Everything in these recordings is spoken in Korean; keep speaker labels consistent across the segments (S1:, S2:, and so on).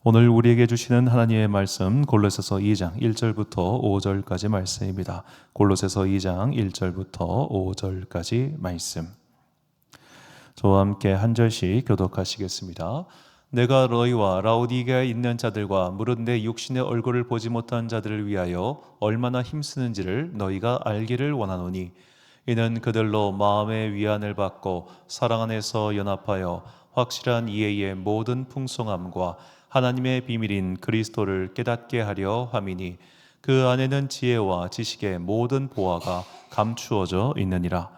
S1: 오늘 우리에게 주시는 하나님의 말씀 골로새서 2장 1절부터 5절까지 말씀입니다. 골로새서 2장 1절부터 5절까지 말씀. 저와 함께 한 절씩 교독하시겠습니다. 내가 너희와 라오디게아에 있는 자들과 무릇 내 육신의 얼굴을 보지 못한 자들을 위하여 얼마나 힘쓰는지를 너희가 알기를 원하노니, 이는 그들로 마음의 위안을 받고 사랑 안에서 연합하여 확실한 이해의 모든 풍성함과 하나님의 비밀인 그리스도를 깨닫게 하려 함이니, 그 안에는 지혜와 지식의 모든 보화가 감추어져 있느니라.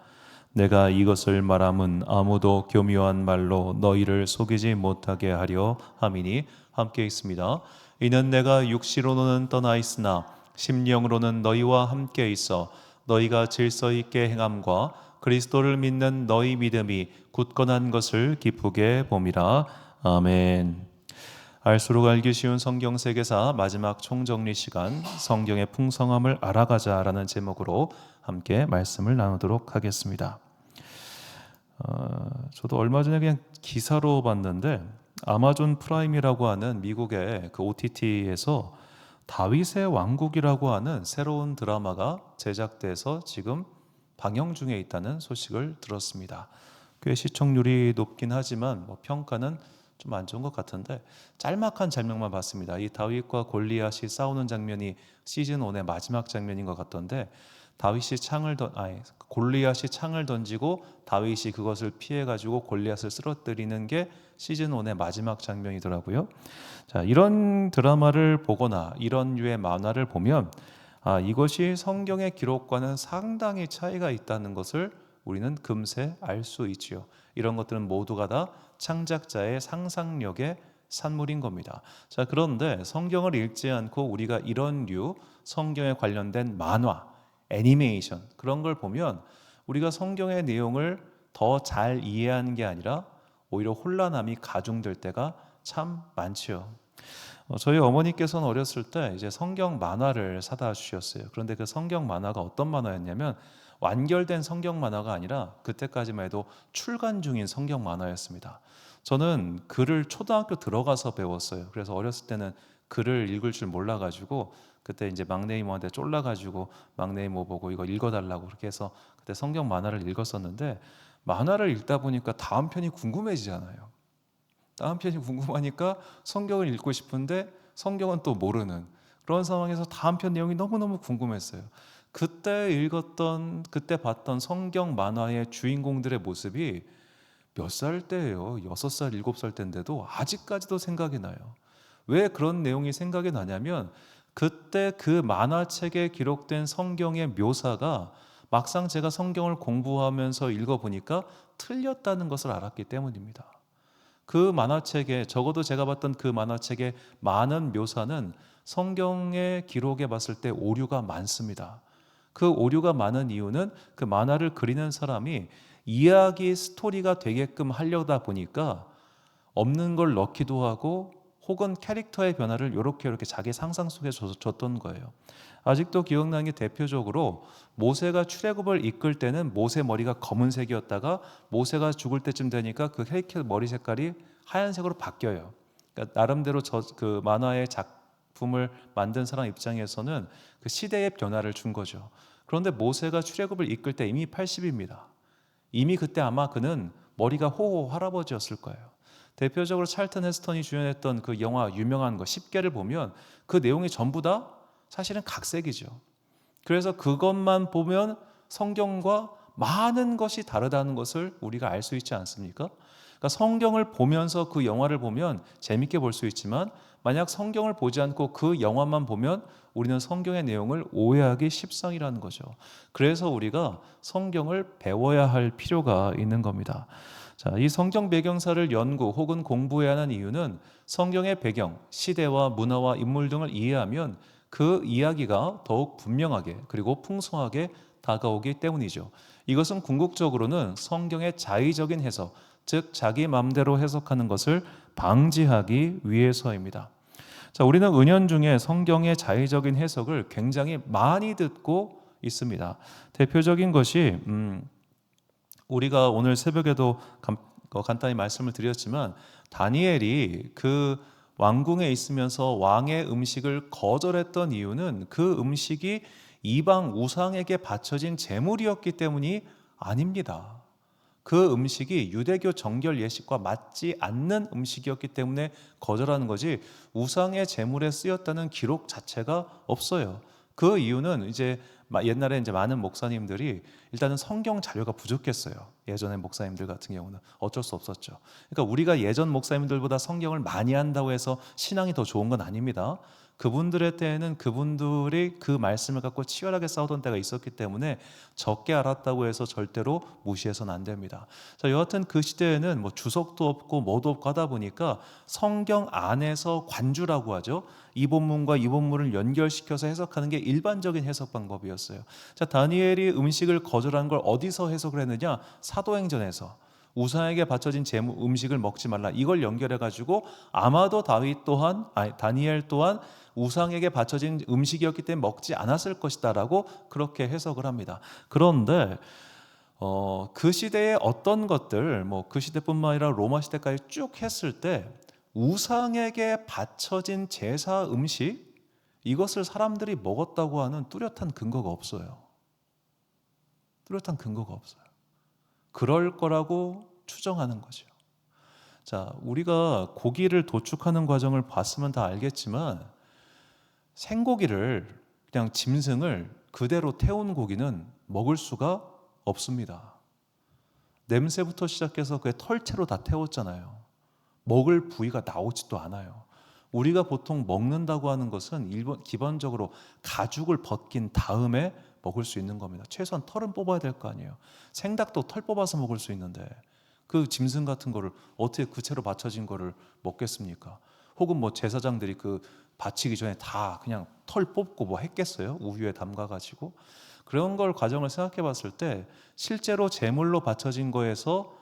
S1: 내가 이것을 말함은 아무도 교묘한 말로 너희를 속이지 못하게 하려 함이니, 함께 있습니다. 이는 내가 육시로는 떠나 있으나 심령으로는 너희와 함께 있어 너희가 질서 있게 행함과 그리스도를 믿는 너희 믿음이 굳건한 것을 기쁘게 봄이라. 아멘. 알수록 알기 쉬운 성경 세계사 마지막 총정리 시간, 성경의 풍성함을 알아가자라는 제목으로 함께 말씀을 나누도록 하겠습니다. 저도 얼마 전에 그냥 기사로 봤는데, 아마존 프라임이라고 하는 미국의 그 OTT에서 다윗의 왕국이라고 하는 새로운 드라마가 제작돼서 지금 방영 중에 있다는 소식을 들었습니다. 꽤 시청률이 높긴 하지만 평가는 좀 안 좋은 것 같은데, 짤막한 장면만 봤습니다. 이 다윗과 골리앗이 싸우는 장면이 시즌 1의 마지막 장면인 것 같던데, 골리앗이 창을 던지고 다윗이 그것을 피해가지고 골리앗을 쓰러뜨리는 게 시즌 1의 마지막 장면이더라고요. 자, 이런 드라마를 보거나 이런 류의 만화를 보면 이것이 성경의 기록과는 상당히 차이가 있다는 것을 우리는 금세 알 수 있지요. 이런 것들은 모두가 다 창작자의 상상력의 산물인 겁니다. 자, 그런데 성경을 읽지 않고 우리가 이런 류 성경에 관련된 만화, 애니메이션 그런 걸 보면 우리가 성경의 내용을 더 잘 이해하는 게 아니라 오히려 혼란함이 가중될 때가 참 많지요. 저희 어머니께서는 어렸을 때 이제 성경 만화를 사다 주셨어요. 그런데 그 성경 만화가 어떤 만화였냐면, 완결된 성경 만화가 아니라 그때까지만 해도 출간 중인 성경 만화였습니다. 저는 글을 초등학교 들어가서 배웠어요. 그래서 어렸을 때는 글을 읽을 줄 몰라가지고 그때 이제 막내 이모한테 쫄라가지고 막내 이모 보고 이거 읽어달라고 그렇게 해서 그때 성경 만화를 읽었었는데, 만화를 읽다 보니까 다음 편이 궁금해지잖아요. 다음 편이 궁금하니까 성경을 읽고 싶은데 성경은 또 모르는 그런 상황에서 다음 편 내용이 너무너무 궁금했어요. 그때 봤던 성경 만화의 주인공들의 모습이 몇 살 때예요? 6살, 7살 때인데도 아직까지도 생각이 나요. 왜 그런 내용이 생각이 나냐면, 그때 그 만화책에 기록된 성경의 묘사가 막상 제가 성경을 공부하면서 읽어보니까 틀렸다는 것을 알았기 때문입니다. 그 만화책에, 적어도 제가 봤던 그 만화책의 많은 묘사는 성경의 기록에 봤을 때 오류가 많습니다. 그 오류가 많은 이유는 그 만화를 그리는 사람이 이야기 스토리가 되게끔 하려다 보니까 없는 걸 넣기도 하고, 혹은 캐릭터의 변화를 이렇게 자기 상상 속에 줬던 거예요. 아직도 기억나는 게 대표적으로 모세가 출애굽을 이끌 때는 모세 머리가 검은색이었다가 모세가 죽을 때쯤 되니까 그 캐릭터 머리 색깔이 하얀색으로 바뀌어요. 그러니까 나름대로 그 만화의 작품을 만든 사람 입장에서는 그 시대의 변화를 준 거죠. 그런데 모세가 출애굽을 이끌 때 이미 80입니다. 이미 그때 아마 그는 머리가 호호 할아버지였을 거예요. 대표적으로 찰튼 헤스턴이 주연했던 그 영화 유명한 거 10개를 보면 그 내용이 전부 다 사실은 각색이죠. 그래서 그것만 보면 성경과 많은 것이 다르다는 것을 우리가 알 수 있지 않습니까? 그러니까 성경을 보면서 그 영화를 보면 재밌게 볼 수 있지만, 만약 성경을 보지 않고 그 영화만 보면 우리는 성경의 내용을 오해하기 십상이라는 거죠. 그래서 우리가 성경을 배워야 할 필요가 있는 겁니다. 자, 이 성경 배경사를 연구 혹은 공부해야 하는 이유는 성경의 배경, 시대와 문화와 인물 등을 이해하면 그 이야기가 더욱 분명하게 그리고 풍성하게 다가오기 때문이죠. 이것은 궁극적으로는 성경의 자의적인 해석, 즉 자기 마음대로 해석하는 것을 방지하기 위해서입니다. 자, 우리는 은연중에 성경의 자의적인 해석을 굉장히 많이 듣고 있습니다. 대표적인 것이 우리가 오늘 새벽에도 간단히 말씀을 드렸지만, 다니엘이 그 왕궁에 있으면서 왕의 음식을 거절했던 이유는 그 음식이 이방 우상에게 바쳐진 제물이었기 때문이 아닙니다. 그 음식이 유대교 정결 예식과 맞지 않는 음식이었기 때문에 거절하는 거지, 우상의 제물에 쓰였다는 기록 자체가 없어요. 그 이유는 이제 옛날에 이제 많은 목사님들이 일단은 성경 자료가 부족했어요. 예전의 목사님들 같은 경우는 어쩔 수 없었죠. 그러니까 우리가 예전 목사님들보다 성경을 많이 한다고 해서 신앙이 더 좋은 건 아닙니다. 그분들의 때에는 그분들이 그 말씀을 갖고 치열하게 싸우던 때가 있었기 때문에 적게 알았다고 해서 절대로 무시해서는 안 됩니다. 자, 여하튼 그 시대에는 뭐 주석도 없고 뭐도 없고 하다 보니까 성경 안에서 관주라고 하죠. 이 본문과 이 본문을 연결시켜서 해석하는 게 일반적인 해석 방법이었어요. 자, 다니엘이 음식을 거절한 걸 어디서 해석을 했느냐? 사도행전에서. 우상에게 바쳐진 음식을 먹지 말라, 이걸 연결해 가지고 아마도 다니엘 또한 우상에게 바쳐진 음식이었기 때문에 먹지 않았을 것이다라고 그렇게 해석을 합니다. 그런데 그 시대의 어떤 것들, 뭐 그 시대뿐만 아니라 로마 시대까지 쭉 했을 때 우상에게 바쳐진 제사 음식, 이것을 사람들이 먹었다고 하는 뚜렷한 근거가 없어요. 뚜렷한 근거가 없어요. 그럴 거라고 추정하는 거죠. 자, 우리가 고기를 도축하는 과정을 봤으면 다 알겠지만 생고기를, 그냥 짐승을 그대로 태운 고기는 먹을 수가 없습니다. 냄새부터 시작해서 그의 털채로 다 태웠잖아요. 먹을 부위가 나오지도 않아요. 우리가 보통 먹는다고 하는 것은 기본적으로 가죽을 벗긴 다음에 먹을 수 있는 겁니다. 최소한 털은 뽑아야 될 거 아니에요. 생닭도 털 뽑아서 먹을 수 있는데 그 짐승 같은 거를 어떻게 그 채로 받쳐진 거를 먹겠습니까? 혹은 뭐 제사장들이 그 바치기 전에 다 그냥 털 뽑고 뭐 했겠어요? 우유에 담가가지고. 그런 걸 과정을 생각해 봤을 때 실제로 제물로 바쳐진 거에서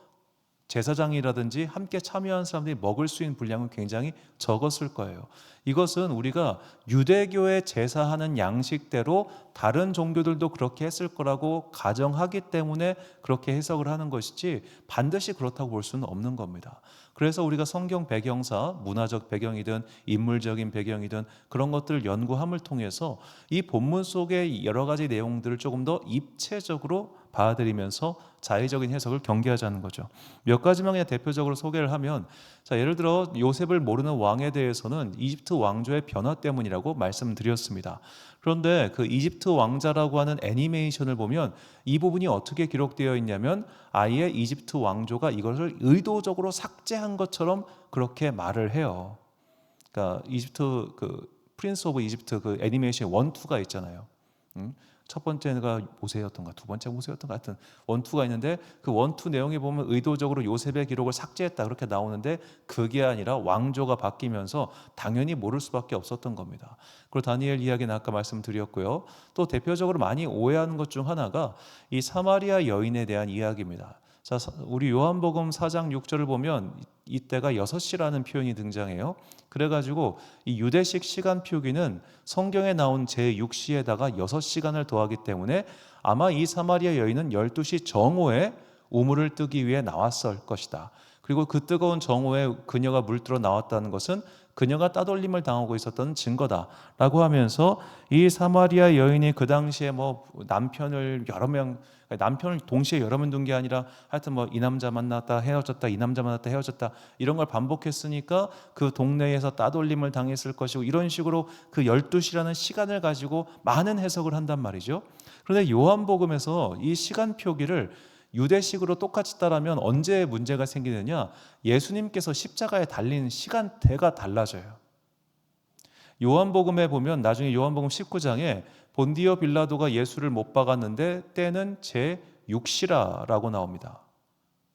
S1: 제사장이라든지 함께 참여한 사람들이 먹을 수 있는 분량은 굉장히 적었을 거예요. 이것은 우리가 유대교에 제사하는 양식대로 다른 종교들도 그렇게 했을 거라고 가정하기 때문에 그렇게 해석을 하는 것이지 반드시 그렇다고 볼 수는 없는 겁니다. 그래서 우리가 성경 배경사, 문화적 배경이든 인물적인 배경이든 그런 것들을 연구함을 통해서 이 본문 속의 여러 가지 내용들을 조금 더 입체적으로 받아들이면서 자의적인 해석을 경계하자는 거죠. 몇 가지만 그냥 대표적으로 소개를 하면, 자, 예를 들어 요셉을 모르는 왕에 대해서는 이집트 왕조의 변화 때문이라고 말씀드렸습니다. 그런데 그 이집트 왕자라고 하는 애니메이션을 보면 이 부분이 어떻게 기록되어 있냐면 아예 이집트 왕조가 이것을 의도적으로 삭제한 것처럼 그렇게 말을 해요. 그러니까 이집트 그 프린스 오브 이집트 그 애니메이션 1, 2가 있잖아요. 첫 번째가 모세였던가 두 번째 모세였던가 하여튼 1, 2가 있는데 그 1, 2 내용에 보면 의도적으로 요셉의 기록을 삭제했다 그렇게 나오는데 그게 아니라 왕조가 바뀌면서 당연히 모를 수밖에 없었던 겁니다. 그리고 다니엘 이야기는 아까 말씀드렸고요. 또 대표적으로 많이 오해하는 것 중 하나가 이 사마리아 여인에 대한 이야기입니다. 자, 우리 요한복음 4장 6절을 보면 이때가 6시라는 표현이 등장해요. 그래가지고 이 유대식 시간 표기는 성경에 나온 제6시에다가 6시간을 더하기 때문에 아마 이 사마리아 여인은 12시 정오에 우물을 뜨기 위해 나왔을 것이다. 그리고 그 뜨거운 정오에 그녀가 물들어 나왔다는 것은 그녀가 따돌림을 당하고 있었던 증거다라고 하면서 이 사마리아 여인이 그 당시에 뭐 남편을 동시에 여러 명 둔 게 아니라 하여튼 뭐 이 남자 만났다 헤어졌다 이 남자 만났다 헤어졌다 이런 걸 반복했으니까 그 동네에서 따돌림을 당했을 것이고 이런 식으로 그 12시라는 시간을 가지고 많은 해석을 한단 말이죠. 그런데 요한복음에서 이 시간 표기를 유대식으로 똑같이 따라면 언제 문제가 생기느냐? 예수님께서 십자가에 달린 시간대가 달라져요. 요한복음에 보면 나중에 요한복음 19장에 본디오 빌라도가 예수를 못 박았는데 때는 제6시라라고 나옵니다.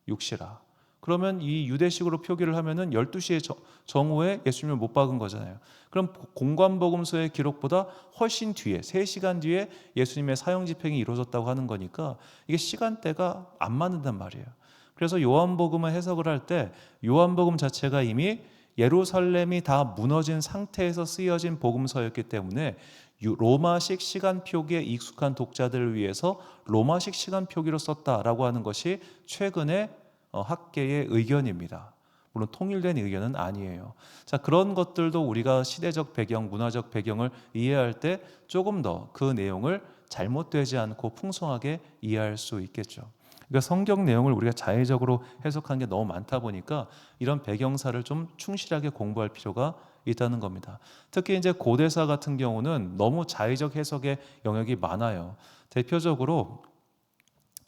S1: 6시라. 그러면 이 유대식으로 표기를 하면은 12시에 정오에 예수님을 못 박은 거잖아요. 그럼 공관복음서의 기록보다 훨씬 뒤에 3시간 뒤에 예수님의 사형 집행이 이루어졌다고 하는 거니까 이게 시간대가 안 맞는단 말이에요. 그래서 요한복음을 해석을 할 때 요한복음 자체가 이미 예루살렘이 다 무너진 상태에서 쓰여진 복음서였기 때문에 로마식 시간 표기에 익숙한 독자들을 위해서 로마식 시간 표기로 썼다라고 하는 것이 최근에 학계의 의견입니다. 물론 통일된 의견은 아니에요. 자, 그런 것들도 우리가 시대적 배경, 문화적 배경을 이해할 때 조금 더 그 내용을 잘못되지 않고 풍성하게 이해할 수 있겠죠. 그러니까 성경 내용을 우리가 자의적으로 해석한 게 너무 많다 보니까 이런 배경사를 좀 충실하게 공부할 필요가 있다는 겁니다. 특히 이제 고대사 같은 경우는 너무 자의적 해석의 영역이 많아요. 대표적으로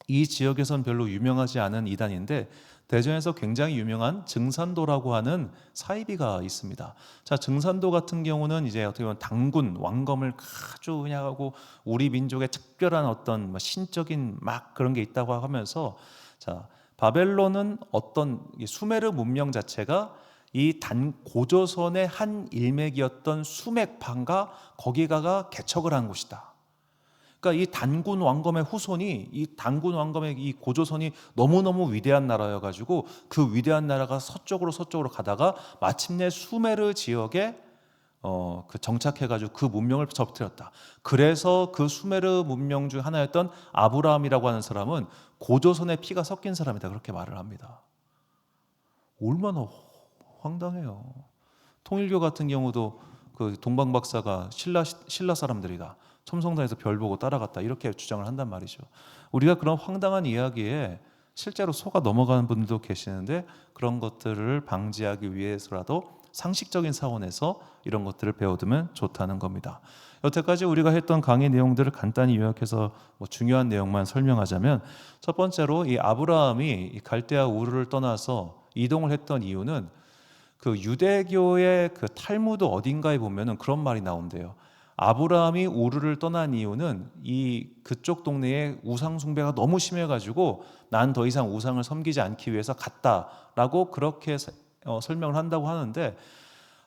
S1: 이 지역에선 별로 유명하지 않은 이단인데 대전에서 굉장히 유명한 증산도라고 하는 사이비가 있습니다. 자, 증산도 같은 경우는 이제 어떻게 보면 당군 왕검을 아주 그냥 하고 우리 민족의 특별한 어떤 신적인 막 그런 게 있다고 하면서, 자, 바벨론은 어떤 수메르 문명 자체가 이 고조선의 한 일맥이었던 수맥판과 거기가가 개척을 한 곳이다. 그러니까 이 단군 왕검의 후손이, 이 단군 왕검의 이 고조선이 너무너무 위대한 나라여가지고 그 위대한 나라가 서쪽으로 가다가 마침내 수메르 지역에 그 정착해가지고 그 문명을 접들었다. 그래서 그 수메르 문명 중 하나였던 아브라함이라고 하는 사람은 고조선의 피가 섞인 사람이다, 그렇게 말을 합니다. 얼마나 황당해요. 통일교 같은 경우도 그 동방박사가 신라 사람들이다, 첨성단에서 별 보고 따라갔다, 이렇게 주장을 한단 말이죠. 우리가 그런 황당한 이야기에 실제로 속아 넘어가는 분들도 계시는데 그런 것들을 방지하기 위해서라도 상식적인 차원에서 이런 것들을 배워두면 좋다는 겁니다. 여태까지 우리가 했던 강의 내용들을 간단히 요약해서 중요한 내용만 설명하자면, 첫 번째로 이 아브라함이 이 갈대아 우르를 떠나서 이동을 했던 이유는 그 유대교의 그 탈무드 어딘가에 보면은 그런 말이 나온대요. 아브라함이 우르를 떠난 이유는 이 그쪽 동네에 우상 숭배가 너무 심해가지고 난 더 이상 우상을 섬기지 않기 위해서 갔다라고 그렇게 설명을 한다고 하는데,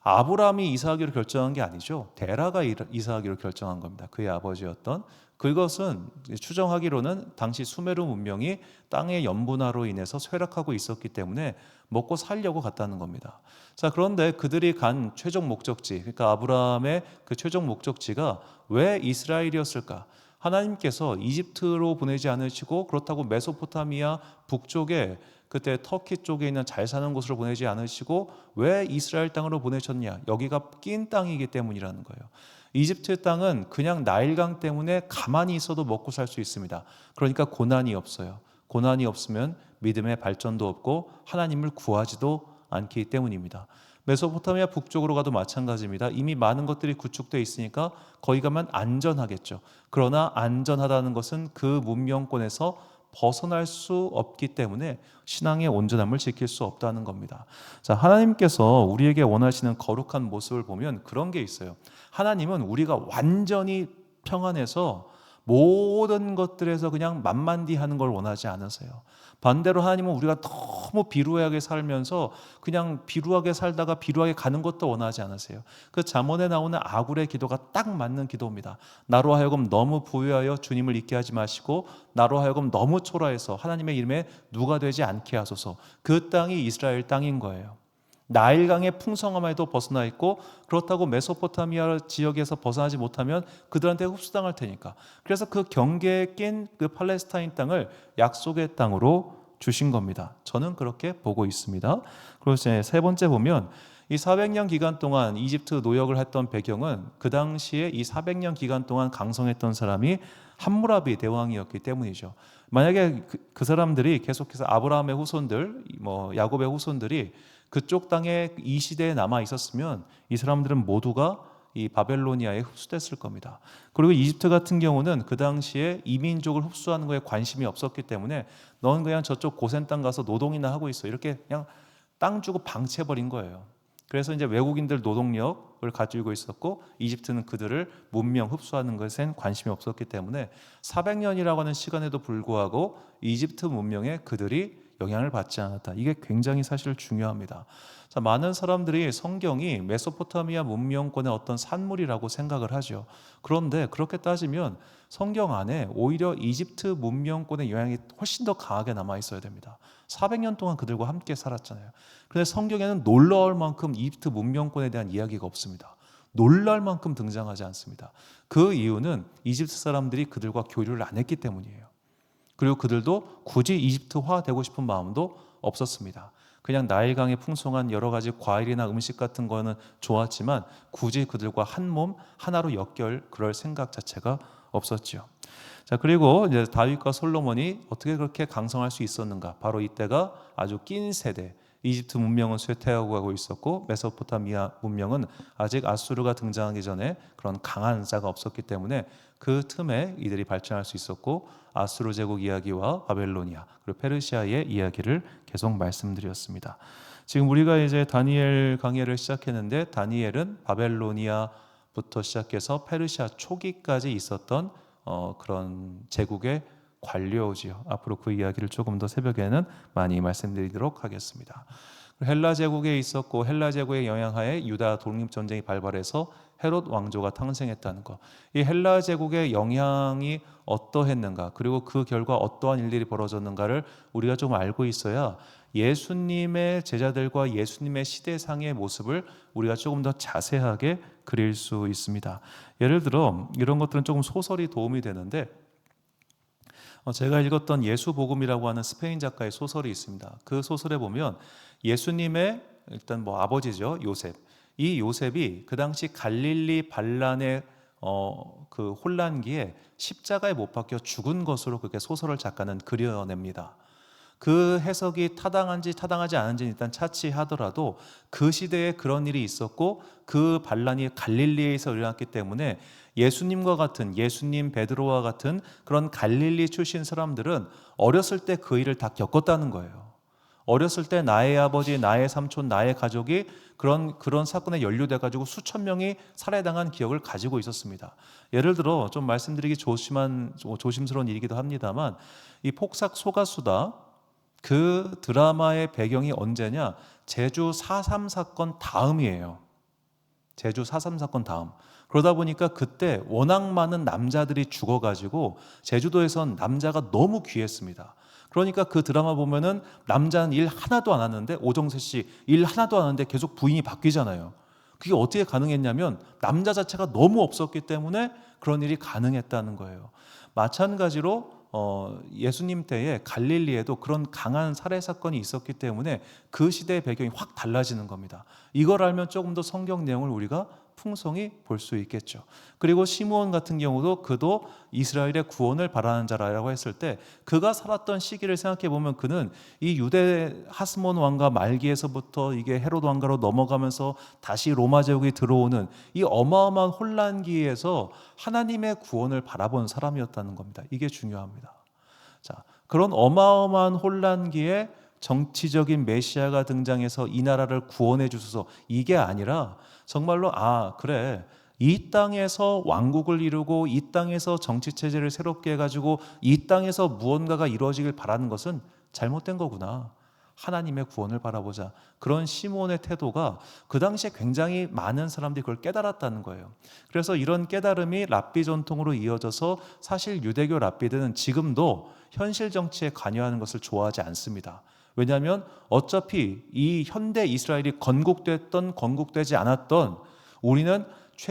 S1: 아브라함이 이사하기로 결정한 게 아니죠. 데라가 이사하기로 결정한 겁니다. 그의 아버지였던. 그것은 추정하기로는 당시 수메르 문명이 땅의 염분화로 인해서 쇠락하고 있었기 때문에 먹고 살려고 갔다는 겁니다. 자, 그런데 그들이 간 최종 목적지, 그러니까 아브라함의 그 최종 목적지가 왜 이스라엘이었을까? 하나님께서 이집트로 보내지 않으시고 그렇다고 메소포타미아 북쪽에, 그때 터키 쪽에 있는 잘 사는 곳으로 보내지 않으시고 왜 이스라엘 땅으로 보내셨냐? 여기가 낀 땅이기 때문이라는 거예요. 이집트 땅은 그냥 나일강 때문에 가만히 있어도 먹고 살 수 있습니다. 그러니까 고난이 없어요. 고난이 없으면 믿음의 발전도 없고 하나님을 구하지도 않기 때문입니다. 메소포타미아 북쪽으로 가도 마찬가지입니다. 이미 많은 것들이 구축되어 있으니까 거기 가면 안전하겠죠. 그러나 안전하다는 것은 그 문명권에서 벗어날 수 없기 때문에 신앙의 온전함을 지킬 수 없다는 겁니다. 자, 하나님께서 우리에게 원하시는 거룩한 모습을 보면 그런 게 있어요. 하나님은 우리가 완전히 평안해서 모든 것들에서 그냥 만만디하는 걸 원하지 않으세요. 반대로 하나님은 우리가 너무 비루하게 살면서 그냥 비루하게 살다가 비루하게 가는 것도 원하지 않으세요. 그 잠언에 나오는 아굴의 기도가 딱 맞는 기도입니다. 나로 하여금 너무 부유하여 주님을 잊게 하지 마시고 나로 하여금 너무 초라해서 하나님의 이름에 누가 되지 않게 하소서. 그 땅이 이스라엘 땅인 거예요. 나일강의 풍성함에도 벗어나 있고, 그렇다고 메소포타미아 지역에서 벗어나지 못하면 그들한테 흡수당할 테니까. 그래서 그 경계에 낀 그 팔레스타인 땅을 약속의 땅으로 주신 겁니다. 저는 그렇게 보고 있습니다. 그리고 이제 세 번째 보면 이 400년 기간 동안 이집트 노역을 했던 배경은 그 당시에 이 400년 기간 동안 강성했던 사람이 함무라비 대왕이었기 때문이죠. 만약에 그 사람들이 계속해서 아브라함의 후손들, 야곱의 후손들이 그쪽 땅에 이 시대에 남아 있었으면 이 사람들은 모두가 이 바벨로니아에 흡수됐을 겁니다. 그리고 이집트 같은 경우는 그 당시에 이민족을 흡수하는 거에 관심이 없었기 때문에 넌 그냥 저쪽 고센 땅 가서 노동이나 하고 있어, 이렇게 그냥 땅 주고 방치해버린 거예요. 그래서 이제 외국인들 노동력을 가지고 있었고 이집트는 그들을 문명 흡수하는 것엔 관심이 없었기 때문에 400년이라고 하는 시간에도 불구하고 이집트 문명에 그들이 영향을 받지 않았다. 이게 굉장히 사실 중요합니다. 자, 많은 사람들이 성경이 메소포타미아 문명권의 어떤 산물이라고 생각을 하죠. 그런데 그렇게 따지면 성경 안에 오히려 이집트 문명권의 영향이 훨씬 더 강하게 남아 있어야 됩니다. 400년 동안 그들과 함께 살았잖아요. 그런데 성경에는 놀라울 만큼 이집트 문명권에 대한 이야기가 없습니다. 놀랄 만큼 등장하지 않습니다. 그 이유는 이집트 사람들이 그들과 교류를 안 했기 때문이에요. 그리고 그들도 굳이 이집트화 되고 싶은 마음도 없었습니다. 그냥 나일강의 풍성한 여러 가지 과일이나 음식 같은 거는 좋았지만 굳이 그들과 한 몸 하나로 엮여 그럴 생각 자체가 없었죠. 자, 그리고 이제 다윗과 솔로몬이 어떻게 그렇게 강성할 수 있었는가? 바로 이때가 아주 낀 세대. 이집트 문명은 쇠퇴하고 가고 있었고 메소포타미아 문명은 아직 아수르가 등장하기 전에 그런 강한 자가 없었기 때문에 그 틈에 이들이 발전할 수 있었고, 아수르 제국 이야기와 바벨로니아 그리고 페르시아의 이야기를 계속 말씀드렸습니다. 지금 우리가 이제 다니엘 강해를 시작했는데, 다니엘은 바벨로니아부터 시작해서 페르시아 초기까지 있었던 그런 제국의 관료지요. 앞으로 그 이야기를 조금 더 새벽에는 많이 말씀드리도록 하겠습니다. 헬라 제국에 있었고, 헬라 제국의 영향하에 유다 독립 전쟁이 발발해서 헤롯 왕조가 탄생했다는 것. 이 헬라 제국의 영향이 어떠했는가, 그리고 그 결과 어떠한 일들이 벌어졌는가를 우리가 좀 알고 있어야 예수님의 제자들과 예수님의 시대상의 모습을 우리가 조금 더 자세하게 그릴 수 있습니다. 예를 들어 이런 것들은 조금 소설이 도움이 되는데, 제가 읽었던 예수복음이라고 하는 스페인 작가의 소설이 있습니다. 그 소설에 보면 예수님의 일단 아버지죠, 요셉. 이 요셉이 그 당시 갈릴리 반란의 그 혼란기에 십자가에 못 박혀 죽은 것으로 그렇게 소설을 작가는 그려냅니다. 그 해석이 타당한지 타당하지 않은지 일단 차치하더라도 그 시대에 그런 일이 있었고 그 반란이 갈릴리에서 일어났기 때문에 예수님과 같은, 예수님, 베드로와 같은 그런 갈릴리 출신 사람들은 어렸을 때 그 일을 다 겪었다는 거예요. 어렸을 때 나의 아버지, 나의 삼촌, 나의 가족이 그런 사건에 연루돼 가지고 수천 명이 살해당한 기억을 가지고 있었습니다. 예를 들어 좀 말씀드리기 조심스러운 일이기도 합니다만, 이 폭삭 소가수다, 그 드라마의 배경이 언제냐? 제주 4.3 사건 다음이에요. 제주 4.3 사건 다음. 그러다 보니까 그때 워낙 많은 남자들이 죽어가지고 제주도에선 남자가 너무 귀했습니다. 그러니까 그 드라마 보면은 남자는 일 하나도 안 하는데, 오정세 씨 일 하나도 안 하는데 계속 부인이 바뀌잖아요. 그게 어떻게 가능했냐면 남자 자체가 너무 없었기 때문에 그런 일이 가능했다는 거예요. 마찬가지로 예수님 때에 갈릴리에도 그런 강한 살해 사건이 있었기 때문에 그 시대의 배경이 확 달라지는 겁니다. 이걸 알면 조금 더 성경 내용을 우리가 풍성히 볼 수 있겠죠. 그리고 시므온 같은 경우도 그도 이스라엘의 구원을 바라는 자라고 했을 때 그가 살았던 시기를 생각해 보면 그는 이 유대 하스몬 왕가 말기에서부터 이게 헤롯 왕가로 넘어가면서 다시 로마 제국이 들어오는 이 어마어마한 혼란기에서 하나님의 구원을 바라본 사람이었다는 겁니다. 이게 중요합니다. 자, 그런 어마어마한 혼란기에 정치적인 메시아가 등장해서 이 나라를 구원해 주소서, 이게 아니라 정말로 그래, 이 땅에서 왕국을 이루고 이 땅에서 정치체제를 새롭게 해가지고 이 땅에서 무언가가 이루어지길 바라는 것은 잘못된 거구나. 하나님의 구원을 바라보자. 그런 시므온의 태도가 그 당시에 굉장히 많은 사람들이 그걸 깨달았다는 거예요. 그래서 이런 깨달음이 랍비 전통으로 이어져서 사실 유대교 랍비들은 지금도 현실 정치에 관여하는 것을 좋아하지 않습니다. 왜냐하면 어차피 이 현대 이스라엘이 건국됐던 건국되지 않았던 우리는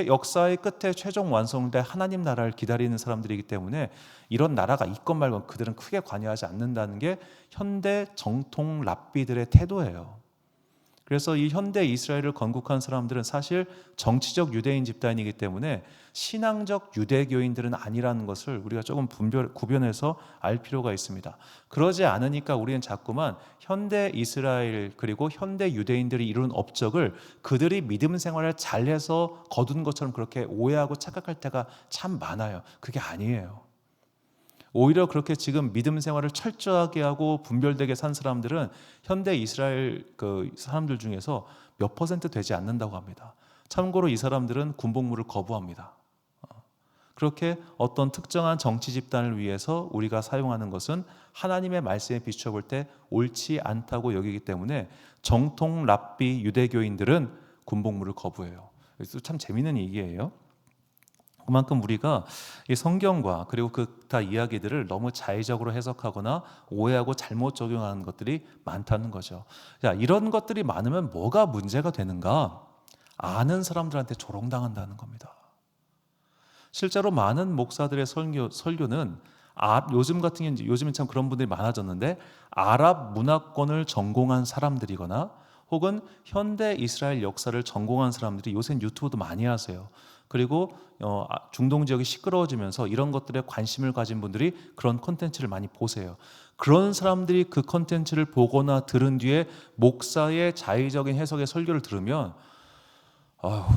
S1: 역사의 끝에 최종 완성될 하나님 나라를 기다리는 사람들이기 때문에 이런 나라가 있건 말건 그들은 크게 관여하지 않는다는 게 현대 정통 랍비들의 태도예요. 그래서 이 현대 이스라엘을 건국한 사람들은 사실 정치적 유대인 집단이기 때문에 신앙적 유대교인들은 아니라는 것을 우리가 조금 구별해서 알 필요가 있습니다. 그러지 않으니까 우리는 자꾸만 현대 이스라엘 그리고 현대 유대인들이 이룬 업적을 그들이 믿음 생활을 잘해서 거둔 것처럼 그렇게 오해하고 착각할 때가 참 많아요. 그게 아니에요. 오히려 그렇게 지금 믿음 생활을 철저하게 하고 분별되게 산 사람들은 현대 이스라엘 그 사람들 중에서 몇 퍼센트 되지 않는다고 합니다. 참고로 이 사람들은 군복무를 거부합니다. 그렇게 어떤 특정한 정치 집단을 위해서 우리가 사용하는 것은 하나님의 말씀에 비춰볼 때 옳지 않다고 여기기 때문에 정통 랍비 유대교인들은 군복무를 거부해요. 그래서 참 재미있는 얘기예요. 그만큼 우리가 이 성경과 그리고 그 다 이야기들을 너무 자의적으로 해석하거나 오해하고 잘못 적용하는 것들이 많다는 거죠. 자, 이런 것들이 많으면 뭐가 문제가 되는가? 아는 사람들한테 조롱당한다는 겁니다. 실제로 많은 목사들의 설교는 요즘 같은 경우는 요즘은 참 그런 분들이 많아졌는데 아랍 문화권을 전공한 사람들이거나 혹은 현대 이스라엘 역사를 전공한 사람들이 요새는 유튜브도 많이 하세요. 그리고 중동 지역이 시끄러워지면서 이런 것들에 관심을 가진 분들이 그런 콘텐츠를 많이 보세요. 그런 사람들이 그 콘텐츠를 보거나 들은 뒤에 목사의 자의적인 해석의 설교를 들으면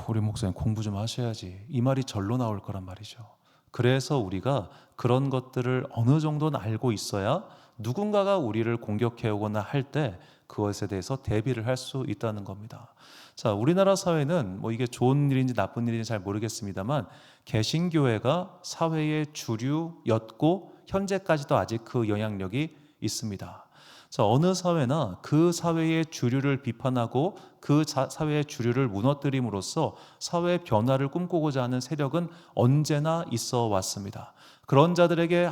S1: 우리 목사님 공부 좀 하셔야지, 이 말이 절로 나올 거란 말이죠. 그래서 우리가 그런 것들을 어느 정도는 알고 있어야 누군가가 우리를 공격해 오거나 할 때 그것에 대해서 대비를 할 수 있다는 겁니다. 자, 우리나라 사회는 뭐 이게 좋은 일인지 나쁜 일인지 잘 모르겠습니다만 개신교회가 사회의 주류였고 현재까지도 아직 그 영향력이 있습니다. 자, 어느 사회나 그 사회의 주류를 비판하고 그 사회의 주류를 무너뜨림으로써 사회 변화를 꿈꾸고자 하는 세력은 언제나 있어 왔습니다. 그런 자들에게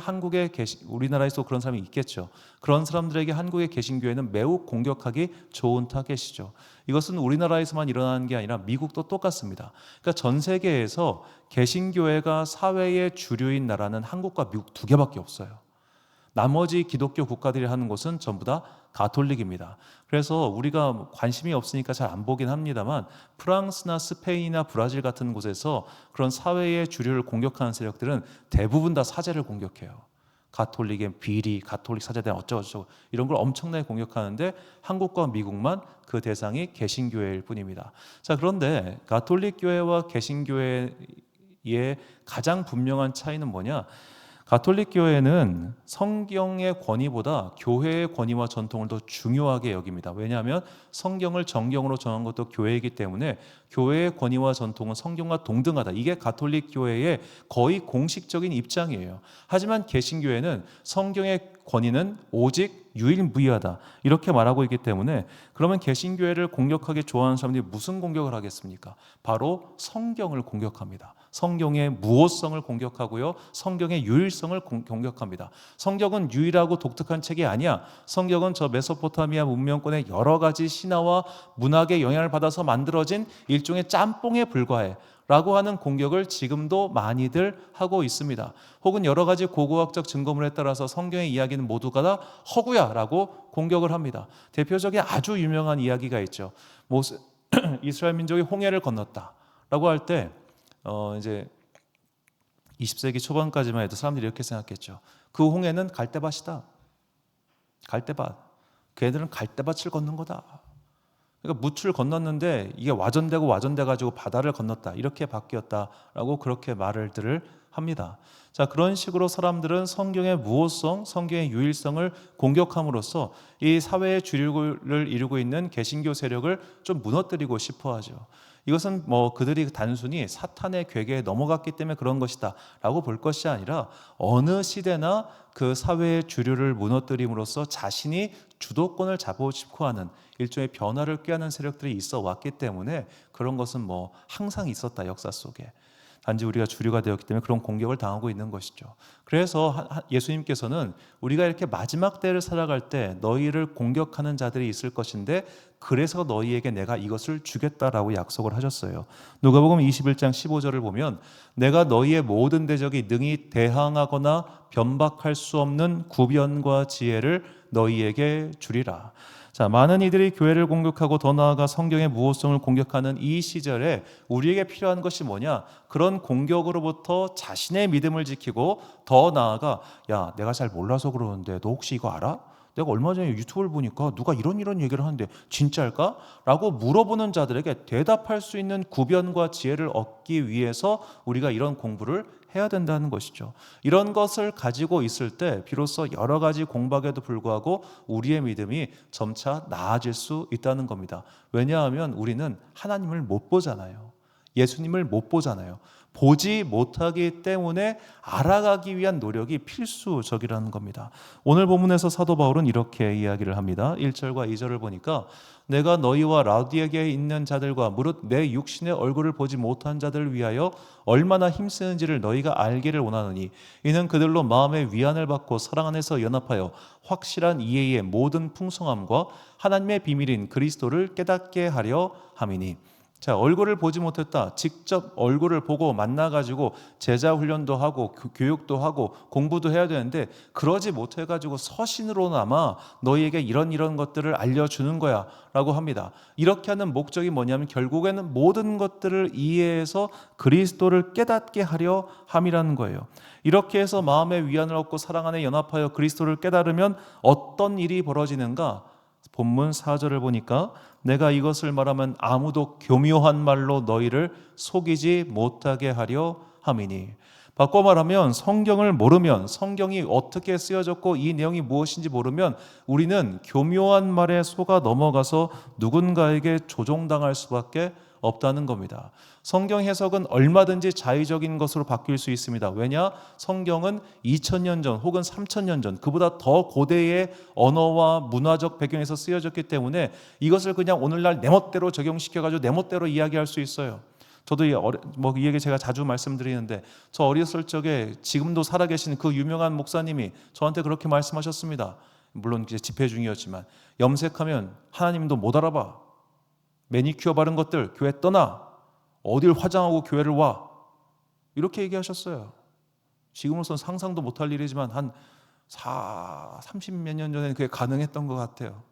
S1: 우리나라에서 그런 사람이 있겠죠. 그런 사람들에게 한국의 개신교회는 매우 공격하기 좋은 타겟이죠. 이것은 우리나라에서만 일어나는 게 아니라 미국도 똑같습니다. 그러니까 전 세계에서 개신교회가 사회의 주류인 나라는 한국과 미국 두 개밖에 없어요. 나머지 기독교 국가들이 하는 것은 전부 다 가톨릭입니다. 그래서 우리가 관심이 없으니까 잘 안 보긴 합니다만 프랑스나 스페인이나 브라질 같은 곳에서 그런 사회의 주류를 공격하는 세력들은 대부분 다 사제를 공격해요. 가톨릭의 비리, 가톨릭 사제들 어쩌고저쩌고 이런 걸 엄청나게 공격하는데 한국과 미국만 그 대상이 개신교회일 뿐입니다. 자, 그런데 가톨릭 교회와 개신교회의 가장 분명한 차이는 뭐냐? 가톨릭 교회는 성경의 권위보다 교회의 권위와 전통을 더 중요하게 여깁니다. 왜냐하면 성경을 정경으로 정한 것도 교회이기 때문에 교회의 권위와 전통은 성경과 동등하다. 이게 가톨릭 교회의 거의 공식적인 입장이에요. 하지만 개신교회는 성경의 권위는 오직 유일무이하다 이렇게 말하고 있기 때문에 그러면 개신교회를 공격하기 좋아하는 사람들이 무슨 공격을 하겠습니까? 바로 성경을 공격합니다. 성경의 무호성을 공격하고요, 성경의 유일성을 공격합니다. 성경은 유일하고 독특한 책이 아니야. 성경은 저 메소포타미아 문명권의 여러 가지 신화와 문학의 영향을 받아서 만들어진 일종의 짬뽕에 불과해 라고 하는 공격을 지금도 많이들 하고 있습니다. 혹은 여러 가지 고고학적 증거물에 따라서 성경의 이야기는 모두가 다 허구야 라고 공격을 합니다. 대표적인 아주 유명한 이야기가 있죠. 이스라엘 민족이 홍해를 건넜다 라고 할 때 이제 20세기 초반까지만 해도 사람들이 이렇게 생각했죠. 그 홍해는 갈대밭이다. 갈대밭. 걔들은 갈대밭을 건넌 거다. 그러니까 무추를 건넜는데 이게 와전되고 와전돼 가지고 바다를 건넜다. 이렇게 바뀌었다라고 그렇게 말들을 합니다. 자, 그런 식으로 사람들은 성경의 무호성, 성경의 유일성을 공격함으로써 이 사회의 주류를 이루고 있는 개신교 세력을 좀 무너뜨리고 싶어 하죠. 이것은 그들이 단순히 사탄의 괴계에 넘어갔기 때문에 그런 것이다 라고 볼 것이 아니라 어느 시대나 그 사회의 주류를 무너뜨림으로써 자신이 주도권을 잡고 싶어 하는 일종의 변화를 꾀하는 세력들이 있어 왔기 때문에 그런 것은 항상 있었다, 역사 속에. 단지 우리가 주류가 되었기 때문에 그런 공격을 당하고 있는 것이죠. 그래서 예수님께서는 우리가 이렇게 마지막 때를 살아갈 때 너희를 공격하는 자들이 있을 것인데 그래서 너희에게 내가 이것을 주겠다라고 약속을 하셨어요. 누가복음 21장 15절을 보면 내가 너희의 모든 대적이 능히 대항하거나 변박할 수 없는 구변과 지혜를 너희에게 주리라. 자, 많은 이들이 교회를 공격하고 더 나아가 성경의 무호성을 공격하는 이 시절에 우리에게 필요한 것이 뭐냐? 그런 공격으로부터 자신의 믿음을 지키고 더 나아가 야, 내가 잘 몰라서 그러는데 너 혹시 이거 알아? 내가 얼마 전에 유튜브를 보니까 누가 이런 얘기를 하는데 진짜일까? 라고 물어보는 자들에게 대답할 수 있는 구변과 지혜를 얻기 위해서 우리가 이런 공부를 해야 된다는 것이죠. 이런 것을 가지고 있을 때 비로소 여러 가지 공박에도 불구하고 우리의 믿음이 점차 나아질 수 있다는 겁니다. 왜냐하면 우리는 하나님을 못 보잖아요. 예수님을 못 보잖아요. 보지 못하기 때문에 알아가기 위한 노력이 필수적이라는 겁니다. 오늘 본문에서 사도 바울은 이렇게 이야기를 합니다. 1절과 2절을 보니까 내가 너희와 라우디게에 있는 자들과 무릇 내 육신의 얼굴을 보지 못한 자들을 위하여 얼마나 힘쓰는지를 너희가 알기를 원하노니 이는 그들로 마음의 위안을 받고 사랑 안에서 연합하여 확실한 이해의 모든 풍성함과 하나님의 비밀인 그리스도를 깨닫게 하려 함이니. 자, 얼굴을 보지 못했다. 직접 얼굴을 보고 만나가지고 제자 훈련도 하고 교육도 하고 공부도 해야 되는데 그러지 못해가지고 서신으로나마 너희에게 이런 것들을 알려주는 거야 라고 합니다. 이렇게 하는 목적이 뭐냐면 결국에는 모든 것들을 이해해서 그리스도를 깨닫게 하려 함이라는 거예요. 이렇게 해서 마음의 위안을 얻고 사랑 안에 연합하여 그리스도를 깨달으면 어떤 일이 벌어지는가? 본문 4절을 보니까 내가 이것을 말하면 아무도 교묘한 말로 너희를 속이지 못하게 하려 함이니. 바꿔 말하면 성경을 모르면, 성경이 어떻게 쓰여졌고 이 내용이 무엇인지 모르면 우리는 교묘한 말에 속아 넘어가서 누군가에게 조종당할 수밖에 없다는 겁니다. 성경 해석은 얼마든지 자의적인 것으로 바뀔 수 있습니다. 왜냐? 성경은 2000년 전 혹은 3000년 전 그보다 더 고대의 언어와 문화적 배경에서 쓰여졌기 때문에 이것을 그냥 오늘날 내 멋대로 적용시켜가지고 내 멋대로 이야기할 수 있어요. 저도 이 얘기 제가 자주 말씀드리는데 저 어렸을 적에 지금도 살아계신 그 유명한 목사님이 저한테 그렇게 말씀하셨습니다. 물론 이제 집회 중이었지만 염색하면 하나님도 못 알아봐. 매니큐어 바른 것들 교회 떠나. 어딜 화장하고 교회를 와. 이렇게 얘기하셨어요. 지금으로서는 상상도 못할 일이지만 한 30몇 년 전에는 그게 가능했던 것 같아요.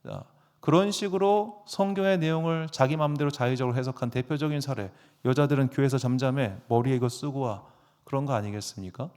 S1: 자, 그런 식으로 성경의 내용을 자기 마음대로 자의적으로 해석한 대표적인 사례. 여자들은 교회에서 잠잠해. 머리에 이거 쓰고 와. 그런 거 아니겠습니까?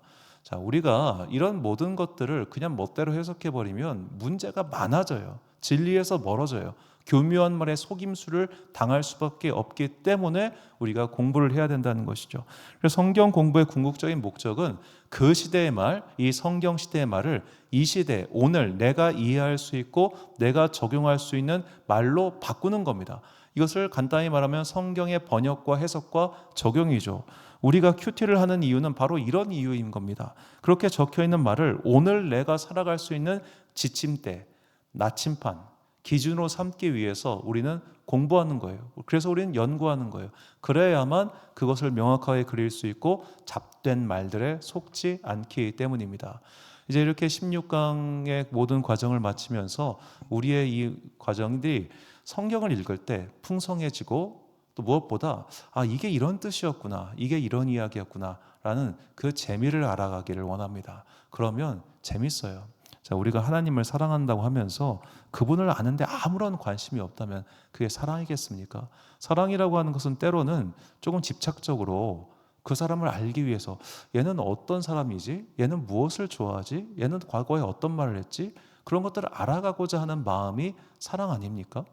S1: 자, 우리가 이런 모든 것들을 그냥 멋대로 해석해버리면 문제가 많아져요. 진리에서 멀어져요. 교묘한 말에 속임수를 당할 수밖에 없기 때문에 우리가 공부를 해야 된다는 것이죠. 그래서 성경 공부의 궁극적인 목적은 그 시대의 말, 이 성경 시대의 말을 이 시대, 오늘 내가 이해할 수 있고 내가 적용할 수 있는 말로 바꾸는 겁니다. 이것을 간단히 말하면 성경의 번역과 해석과 적용이죠. 우리가 큐티를 하는 이유는 바로 이런 이유인 겁니다. 그렇게 적혀있는 말을 오늘 내가 살아갈 수 있는 지침대, 나침판, 기준으로 삼기 위해서 우리는 공부하는 거예요. 그래서 우리는 연구하는 거예요. 그래야만 그것을 명확하게 그릴 수 있고 잡된 말들에 속지 않기 때문입니다. 이제 이렇게 16강의 모든 과정을 마치면서 우리의 이 과정들이 성경을 읽을 때 풍성해지고 또 무엇보다 이게 이런 뜻이었구나, 이게 이런 이야기였구나 라는 그 재미를 알아가기를 원합니다. 그러면 재밌어요. 자, 우리가 하나님을 사랑한다고 하면서 그분을 아는데 아무런 관심이 없다면 그게 사랑이겠습니까? 사랑이라고 하는 것은 때로는 조금 집착적으로 그 사람을 알기 위해서 얘는 어떤 사람이지? 얘는 무엇을 좋아하지? 얘는 과거에 어떤 말을 했지? 그런 것들을 알아가고자 하는 마음이 사랑 아닙니까?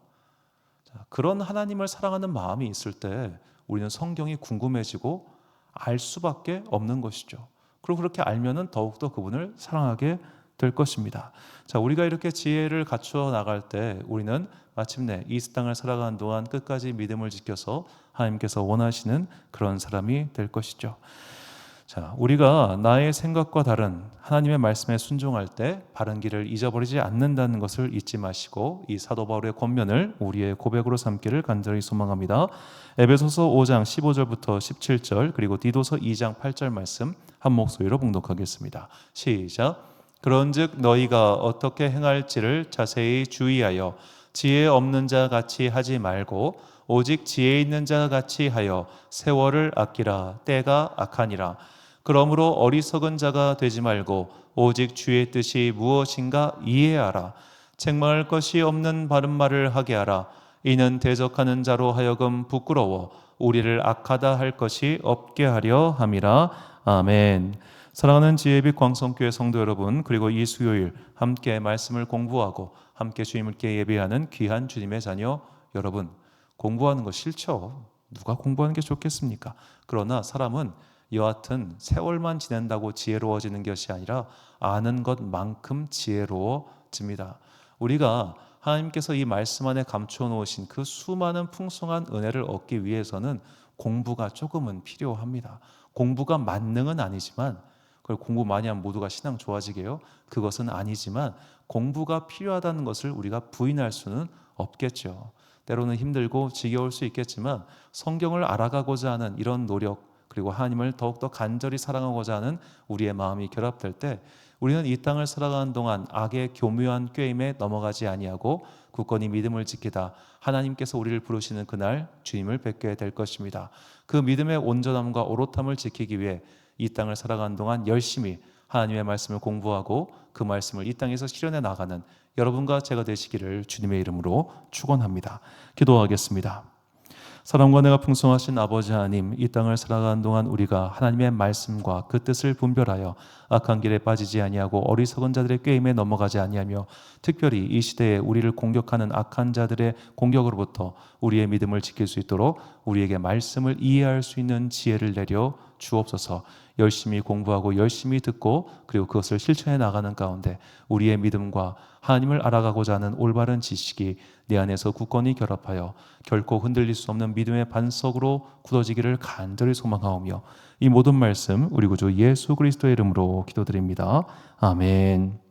S1: 자, 그런 하나님을 사랑하는 마음이 있을 때 우리는 성경이 궁금해지고 알 수밖에 없는 것이죠. 그리고 그렇게 알면은 더욱더 그분을 사랑하게 될 것입니다. 자, 우리가 이렇게 지혜를 갖추어 나갈 때 우리는 마침내 이 땅을 살아가는 동안 끝까지 믿음을 지켜서 하나님께서 원하시는 그런 사람이 될 것이죠. 자, 우리가 나의 생각과 다른 하나님의 말씀에 순종할 때 바른 길을 잊어버리지 않는다는 것을 잊지 마시고 이 사도 바울의 권면을 우리의 고백으로 삼기를 간절히 소망합니다. 에베소서 5장 15절부터 17절 그리고 디도서 2장 8절 말씀 한 목소리로 봉독하겠습니다. 시작. 그런즉 너희가 어떻게 행할지를 자세히 주의하여 지혜 없는 자 같이 하지 말고 오직 지혜 있는 자 같이 하여 세월을 아끼라. 때가 악하니라. 그러므로 어리석은 자가 되지 말고 오직 주의 뜻이 무엇인가 이해하라. 책망할 것이 없는 바른 말을 하게 하라. 이는 대적하는 자로 하여금 부끄러워 우리를 악하다 할 것이 없게 하려 함이라. 아멘. 사랑하는 지혜빛 광성교회 성도 여러분, 그리고 이 수요일 함께 말씀을 공부하고 함께 주님께 예배하는 귀한 주님의 자녀 여러분, 공부하는 거 싫죠? 누가 공부하는 게 좋겠습니까? 그러나 사람은 여하튼 세월만 지낸다고 지혜로워지는 것이 아니라 아는 것만큼 지혜로워집니다. 우리가 하나님께서 이 말씀 안에 감추어 놓으신 그 수많은 풍성한 은혜를 얻기 위해서는 공부가 조금은 필요합니다. 공부가 만능은 아니지만 그걸 공부 많이 하면 모두가 신앙 좋아지게요? 그것은 아니지만 공부가 필요하다는 것을 우리가 부인할 수는 없겠죠. 때로는 힘들고 지겨울 수 있겠지만 성경을 알아가고자 하는 이런 노력 그리고 하나님을 더욱더 간절히 사랑하고자 하는 우리의 마음이 결합될 때 우리는 이 땅을 살아가는 동안 악의 교묘한 꾀임에 넘어가지 아니하고 굳건히 믿음을 지키다 하나님께서 우리를 부르시는 그날 주님을 뵙게 될 것입니다. 그 믿음의 온전함과 오롯함을 지키기 위해 이 땅을 살아가는 동안 열심히 하나님의 말씀을 공부하고 그 말씀을 이 땅에서 실현해 나가는 여러분과 제가 되시기를 주님의 이름으로 축원합니다. 기도하겠습니다. 사랑과 내가 풍성하신 아버지 하나님, 이 땅을 살아가는 동안 우리가 하나님의 말씀과 그 뜻을 분별하여 악한 길에 빠지지 아니하고 어리석은 자들의 꾀임에 넘어가지 아니하며 특별히 이 시대에 우리를 공격하는 악한 자들의 공격으로부터 우리의 믿음을 지킬 수 있도록 우리에게 말씀을 이해할 수 있는 지혜를 내려 주옵소서. 열심히 공부하고 열심히 듣고 그리고 그것을 실천해 나가는 가운데 우리의 믿음과 하나님을 알아가고자 하는 올바른 지식이 내 안에서 굳건히 결합하여 결코 흔들릴 수 없는 믿음의 반석으로 굳어지기를 간절히 소망하오며 이 모든 말씀 우리 구주 예수 그리스도의 이름으로 기도드립니다. 아멘.